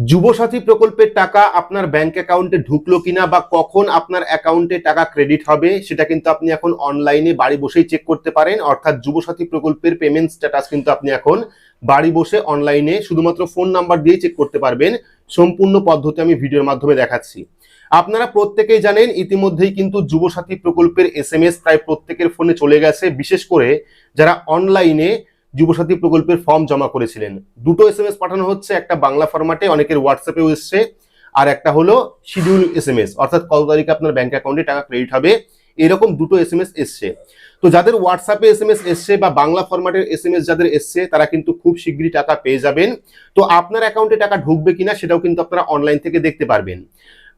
যুবসাথী প্রকল্পের টাকা আপনার ব্যাংক অ্যাকাউন্টে ঢুকলো কিনা বা কখন আপনার অ্যাকাউন্টে টাকা ক্রেডিট হবে সেটা কিন্তু আপনি এখন অনলাইনে বাড়ি বসেই চেক করতে পারেন। অর্থাৎ যুবসাথী প্রকল্পের পেমেন্ট স্ট্যাটাস কিন্তু আপনি এখন বাড়ি বসে অনলাইনে শুধুমাত্র ফোন নাম্বার দিয়ে চেক করতে পারবেন। সম্পূর্ণ পদ্ধতি আমি ভিডিওর মাধ্যমে দেখাচ্ছি। আপনারা প্রত্যেকেই জানেন ইতিমধ্যেই কিন্তু যুবসাথী প্রকল্পের এসএমএস প্রায় প্রত্যেকের ফোনে চলে গেছে, বিশেষ করে যারা অনলাইনে যুবসাথী প্রকল্পের ফর্ম জমা করেছিলেন। দুটো এসএমএস পাঠানো হচ্ছে, একটা বাংলা ফরম্যাটে, অনেকের হোয়াটসঅ্যাপেও এসছে, আর একটা হলো শিডিউল এসএমএস, অর্থাৎ কত তারিখে আপনার ব্যাংক অ্যাকাউন্টে টাকা ক্রেডিট হবে, এরকম দুটো এসএমএস এসছে। তো যাদের হোয়াটসঅ্যাপে এসএমএস এসছে বা বাংলা ফরম্যাটের এসএমএস যাদের এসছে তারা কিন্তু খুব শীঘ্রই টাকা পেয়ে যাবেন। তো আপনার অ্যাকাউন্টে টাকা ঢুকবে কিনা সেটাও কিন্তু আপনারা অনলাইন থেকে দেখতে পারবেন।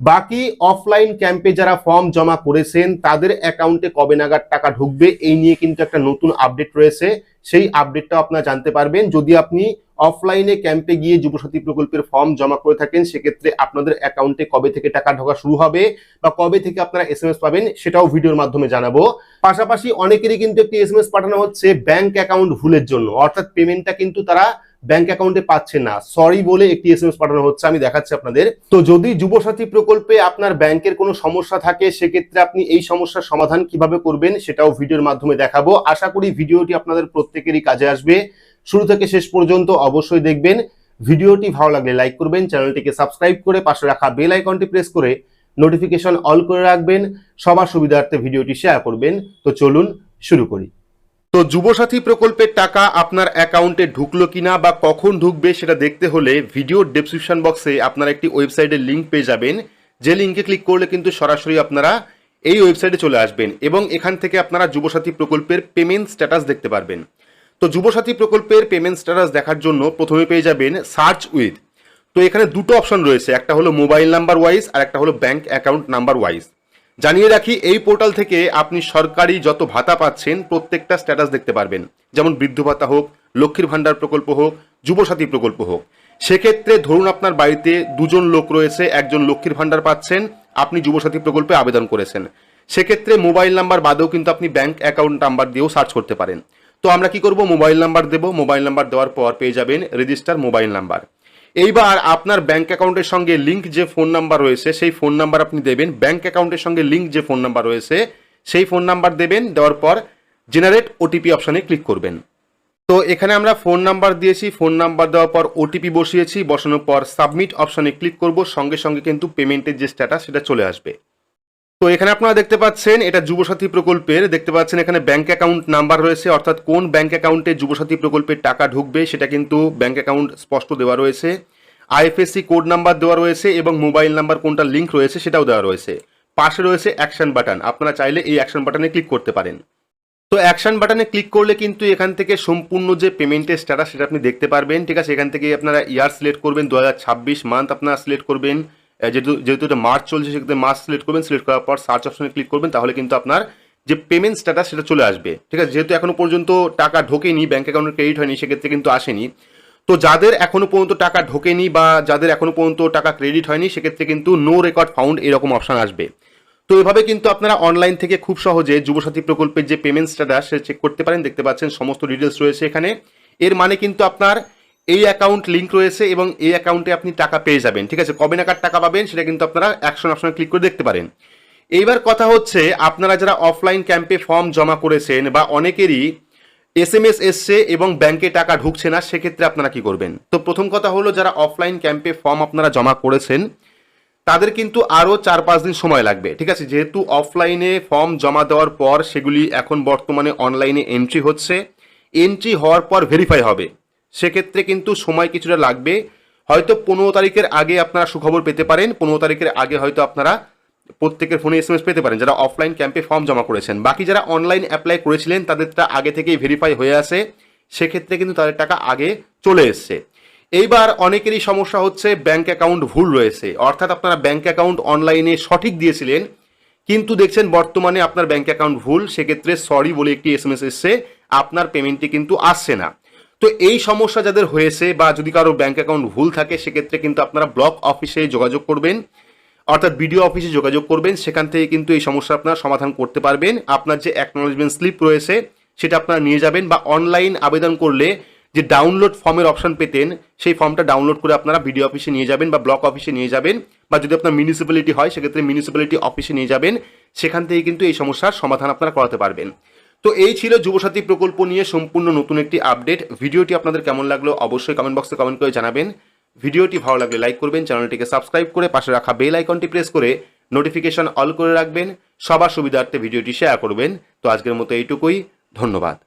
বাকি অফলাইন ক্যাম্পে যারা ফর্ম জমা করেছেন তাদের অ্যাকাউন্টে কবে নাগাদ টাকা ঢুকবে এই নিয়ে কিন্তু একটা নতুন আপডেট রয়েছে, সেই আপডেটটাও আপনারা জানতে পারবেন। যদি আপনি অফলাইনে ক্যাম্পে গিয়ে যুবসাথী প্রকল্পের ফর্ম জমা করে থাকেন সেক্ষেত্রে আপনাদের অ্যাকাউন্টে কবে থেকে টাকা ঢোকা শুরু হবে বা কবে থেকে আপনারা এসএমএস পাবেন সেটাও ভিডিওর মাধ্যমে জানাবো। পাশাপাশি অনেকেরই কিন্তু একটি এসএমএস পাঠানো হচ্ছে ব্যাংক অ্যাকাউন্ট ভুলের জন্য, অর্থাৎ পেমেন্টটা কিন্তু তারা ব্যাংক অ্যাকাউন্টে পাচ্ছে না, সরি বলে একটি এসএমএস পাঠানো হচ্ছে, আমি দেখাচ্ছি আপনাদের। তো যদি যুবসাথী প্রকল্পে আপনার ব্যাংকের কোনো সমস্যা থাকে সেক্ষেত্রে আপনি এই সমস্যার সমাধান কিভাবে করবেন সেটাও ভিডিওর মাধ্যমে দেখাবো। আশা করি ভিডিওটি আপনাদের প্রত্যেকেরই কাজে আসবে। শুরু থেকে শেষ পর্যন্ত অবশ্যই দেখবেন। ভিডিওটি ভালো লাগলে লাইক করবেন, চ্যানেলটিকে সাবস্ক্রাইব করে পাশে রাখা বেল আইকনটি প্রেস করে নোটিফিকেশন অল করে রাখবেন, সবার সুবিধার্থে ভিডিওটি শেয়ার করবেন। তো চলুন শুরু করি। তো যুবসাথী প্রকল্পের টাকা আপনার অ্যাকাউন্টে ঢুকলো কিনা বা কখন ঢুকবে সেটা দেখতে হলে ভিডিওর ডেসক্রিপশন বক্সে আপনারা একটি ওয়েবসাইটের লিঙ্ক পেয়ে যাবেন, যে লিঙ্কে ক্লিক করলে কিন্তু সরাসরি আপনারা এই ওয়েবসাইটে চলে আসবেন এবং এখান থেকে আপনারা যুবসাথী প্রকল্পের পেমেন্ট স্ট্যাটাস দেখতে পারবেন। তো যুবসাথী প্রকল্পের পেমেন্ট স্ট্যাটাস দেখার জন্য প্রথমে পেয়ে যাবেন সার্চ উইথ। তো এখানে দুটো অপশন রয়েছে, একটা হলো মোবাইল নাম্বার ওয়াইজ আর একটা হলো ব্যাংক অ্যাকাউন্ট নাম্বার ওয়াইজ। জানিয়ে রাখি এই পোর্টাল থেকে আপনি সরকারি যত ভাতা পাচ্ছেন প্রত্যেকটা স্ট্যাটাস দেখতে পারবেন, যেমন বৃদ্ধ ভাতা হোক, লক্ষ্মীর ভান্ডার প্রকল্প হোক, যুবসাথী প্রকল্প হোক। সেক্ষেত্রে ধরুন আপনার বাড়িতে দুজন লোক রয়েছে, একজন লক্ষ্মীর ভান্ডার পাচ্ছেন, আপনি যুবসাথী প্রকল্পে আবেদন করেছেন, সেক্ষেত্রে মোবাইল নাম্বার বাদেও কিন্তু আপনি ব্যাংক অ্যাকাউন্ট নাম্বার দিয়েও সার্চ করতে পারেন। তো আমরা কি করব, মোবাইল নাম্বার দেব, মোবাইল নাম্বার দেওয়ার পর পেয়ে যাবেন রেজিস্টার মোবাইল নাম্বার। এইবার আপনার ব্যাংক অ্যাকাউন্টের সঙ্গে লিঙ্ক যে ফোন নাম্বার রয়েছে সেই ফোন নাম্বার আপনি দেবেন, ব্যাংক অ্যাকাউন্টের সঙ্গে লিঙ্ক যে ফোন নাম্বার রয়েছে সেই ফোন নাম্বার দেবেন, দেওয়ার পর জেনারেট ওটিপি অপশানে ক্লিক করবেন। তো এখানে আমরা ফোন নাম্বার দিয়েছি, ফোন নাম্বার দেওয়ার পর ওটিপি বসিয়েছি, বসানোর পর সাবমিট অপশানে ক্লিক করব, সঙ্গে সঙ্গে কিন্তু পেমেন্টের যে স্ট্যাটাস সেটা চলে আসবে। তো এখানে আপনারা দেখতে পাচ্ছেন এটা যুবসাথী প্রকল্পের, দেখতে পাচ্ছেন এখানে ব্যাংক অ্যাকাউন্ট নাম্বার রয়েছে, অর্থাৎ কোন ব্যাংক অ্যাকাউন্টে যুবসাথী প্রকল্পের টাকা ঢুকবে সেটা কিন্তু ব্যাংক অ্যাকাউন্ট স্পষ্ট দেওয়া রয়েছে, আইএফএসসি কোড নাম্বার দেওয়া রয়েছে এবং মোবাইল নাম্বার কোনটা লিঙ্ক রয়েছে সেটাও দেওয়া রয়েছে। পাশে রয়েছে অ্যাকশন বাটন, আপনারা চাইলে এই অ্যাকশন বাটনে ক্লিক করতে পারেন। তো অ্যাকশন বাটনে ক্লিক করলে কিন্তু এখান থেকে সম্পূর্ণ যে পেমেন্টের স্ট্যাটাস সেটা আপনি দেখতে পারবেন। ঠিক আছে, এখান থেকে আপনারা ইয়ার সিলেক্ট করবেন, 2026 মান্থ আপনারা সিলেক্ট করবেন, যেহেতু এটা মার্চ চলছে সেক্ষেত্রে মার্চ সিলেক্ট করবেন, সিলেক্ট করার পর সার্চ অপশনে ক্লিক করবেন, তাহলে কিন্তু আপনার যে পেমেন্ট স্ট্যাটাস সেটা চলে আসবে। ঠিক আছে, যেহেতু এখনো পর্যন্ত টাকা ঢোকেনি, ব্যাংক অ্যাকাউন্টে ক্রেডিট হয়নি, সেক্ষেত্রে কিন্তু আসেনি। তো যাদের এখনো পর্যন্ত টাকা ঢোকেনি বা যাদের এখনো পর্যন্ত টাকা ক্রেডিট হয়নি সেক্ষেত্রে কিন্তু নো রেকর্ড ফাউন্ড এরকম অপশন আসবে। তো এভাবে কিন্তু আপনারা অনলাইন থেকে খুব সহজে যুবসাথী প্রকল্পের যে পেমেন্ট স্ট্যাটাস সেটা চেক করতে পারেন। দেখতে পাচ্ছেন সমস্ত ডিটেলস রয়েছে এখানে, এর মানে কিন্তু আপনার এই অ্যাকাউন্ট লিঙ্ক রয়েছে এবং এই অ্যাকাউন্টে আপনি টাকা পেয়ে যাবেন। ঠিক আছে, কবে নাগাদ টাকা পাবেন সেটা কিন্তু আপনারা অ্যাকশন অপশনে ক্লিক করে দেখতে পারেন। এইবার কথা হচ্ছে আপনারা যারা অফলাইন ক্যাম্পে ফর্ম জমা করেছেন বা অনেকেরই এসএমএস এসছে এবং ব্যাংকে টাকা ঢুকছে না, সেক্ষেত্রে আপনারা কি করবেন। তো প্রথম কথা হলো যারা অফলাইন ক্যাম্পে ফর্ম আপনারা জমা করেছেন তাদের কিন্তু আরও 4-5 দিন সময় লাগবে। ঠিক আছে, যেহেতু অফলাইনে ফর্ম জমা দেওয়ার পর সেগুলি এখন বর্তমানে অনলাইনে এন্ট্রি হচ্ছে, এন্ট্রি হওয়ার পর ভেরিফাই হবে, সেক্ষেত্রে কিন্তু সময় কিছুটা লাগবে। হয়তো 15 তারিখের আগে আপনারা সুখবর পেতে পারেন, 15 তারিখের আগে হয়তো আপনারা প্রত্যেকের ফোনে এসএমএস পেতে পারেন যারা অফলাইন ক্যাম্পে ফর্ম জমা করেছেন। বাকি যারা অনলাইন অ্যাপ্লাই করেছিলেন তাদেরটা আগে থেকেই ভেরিফাই হয়ে আসে, সেক্ষেত্রে কিন্তু তাদের টাকা আগে চলে এসছে। এইবার অনেকেরই সমস্যা হচ্ছে ব্যাংক অ্যাকাউন্ট ভুল রয়েছে, অর্থাৎ আপনারা ব্যাংক অ্যাকাউন্ট অনলাইনে সঠিক দিয়েছিলেন কিন্তু দেখছেন বর্তমানে আপনার ব্যাংক অ্যাকাউন্ট ভুল, সেক্ষেত্রে সরি বলে একটি এসএমএস এসছে, আপনার পেমেন্টটি কিন্তু আসছে না। তো এই সমস্যা যাদের হয়েছে বা যদি কারো ব্যাংক অ্যাকাউন্ট ভুল থাকে সেক্ষেত্রে কিন্তু আপনারা ব্লক অফিসে যোগাযোগ করবেন, অর্থাৎ বিডিও অফিসে যোগাযোগ করবেন, সেখান থেকে কিন্তু এই সমস্যা আপনারা সমাধান করতে পারবেন। আপনার যে অ্যাকনোলেজমেন্ট স্লিপ রয়েছে সেটা আপনারা নিয়ে যাবেন বা অনলাইন আবেদন করলে যে ডাউনলোড ফর্মের অপশন পেতেন, সেই ফর্মটা ডাউনলোড করে আপনারা বিডিও অফিসে নিয়ে যাবেন বা ব্লক অফিসে নিয়ে যাবেন, বা যদি আপনার মিউনিসিপ্যালিটি হয় সেক্ষেত্রে মিউনিসিপ্যালিটি অফিসে নিয়ে যাবেন। সেখান থেকে কিন্তু এই সমস্যার সমাধান আপনারা করাতে পারবেন। তো এই ছিল যুবসাথী প্রকল্প নিয়ে সম্পূর্ণ নতুন একটি আপডেট। ভিডিওটি আপনাদের কেমন লাগলো অবশ্যই কমেন্ট বক্সে কমেন্ট করে জানাবেন। ভিডিওটি ভালো লাগলে লাইক করবেন, চ্যানেলটিকে সাবস্ক্রাইব করে পাশে রাখা বেল আইকনটি প্রেস করে নোটিফিকেশন অল করে রাখবেন। সবার সুবিধার্থে ভিডিওটি শেয়ার করবেন। তো আজকের মতো এইটুকুই, ধন্যবাদ।